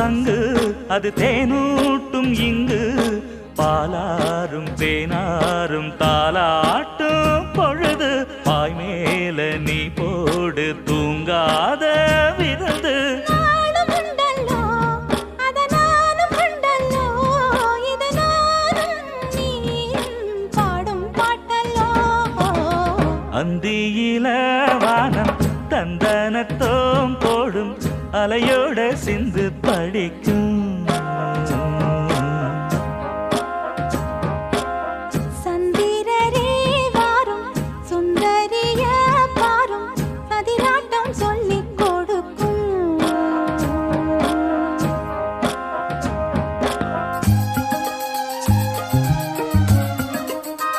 சங்கு அது தேனூட்டும் இங்கு பாலாரும் தேனாரும் தாலாட்டும் பொழுது பாய் மேல நீ போடு தூங்காத விருந்து அந்தியில வானம் தந்தனத்தோம் போடும் அலையோட சிந்து படிக்கும்